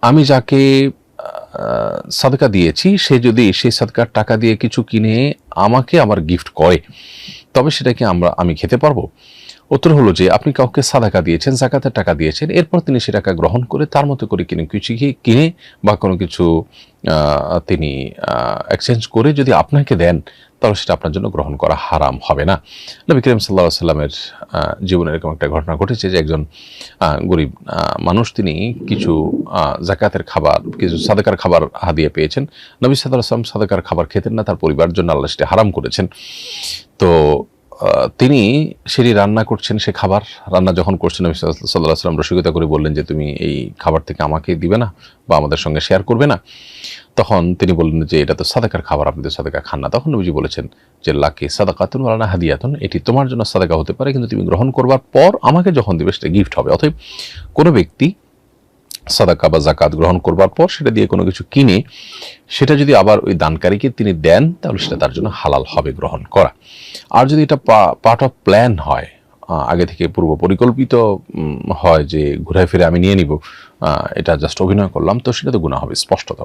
আমি যাকে সাদকা দিয়েছি সে যদি সেই সাদকার টাকা দিয়ে কিছু কিনে আমাকে আবার গিফট করে, তবে সেটা কি আমি খেতে পারবো? উত্তর হলো যে আপনি কাউকে সাদাকা দিয়েছেন, যাকাতের টাকা দিয়েছেন, এরপর তিনি সে টাকা গ্রহণ করে তার মতো করে কিছু কিনে বা কোনো কিছু তিনি এক্সচেঞ্জ করে যদি আপনাকে দেন, তাহলে সেটা আপনার জন্য গ্রহণ করা হারাম হবে না। নবী করিম সাল্লাল্লাহু আলাইহি সাল্লামের জীবনে এরকম একটা ঘটনা ঘটেছে যে একজন গরিব মানুষ তিনি কিছু যাকাতের খাবার, কিছু সাদাকার খাবার হাদিয়া পেয়েছেন। নবী সাল্লাল্লাহু আলাইহি ওয়াসাল্লাম সাদাকার খাবার খেতেন না, তার পরিবারের জন্য আল্লাহ সেটা হারাম করেছেন। তো তিনি সেটি রান্না করছেন, সে খাবার রান্না যখন করছেন নবী সাল্লাল্লাহু আলাইহি ওয়াসাল্লাম রসিকতা করে বললেন যে তুমি এই খাবার থেকে আমাকে দিবে না বা আমাদের সঙ্গে শেয়ার করবে না? তখন তিনি বললেন যে এটা তো সাদাকার খাবার, আপনি তো সাদাকা খান না। তখন নবীজি বলেছেন যে লাকি সাদাকাতুন ওয়া লানা হাদিয়াতুন, এটি তোমার জন্য সাদাকা হতে পারে, কিন্তু তুমি গ্রহণ করবার পর আমাকে যখন দিবে সেটা গিফট হবে। অতএব কোনো ব্যক্তি সাদাকা বা যাকাত গ্রহণ করবার পর সেটা দিয়ে কোনো কিছু কিনে সেটা যদি আবার ওই দানকারীকে তিনি দেন, তাহলে সেটা তার জন্য হালাল হবে গ্রহণ করা। আর যদি এটা পার্ট অফ প্ল্যান হয়, আগে থেকে পূর্ব পরিকল্পিত হয় যে ঘুরে ফিরে আমি নিয়ে নিব, এটা জাস্ট অভিনয় করলাম, তো সেটা তো গুনাহ হবে স্পষ্টত।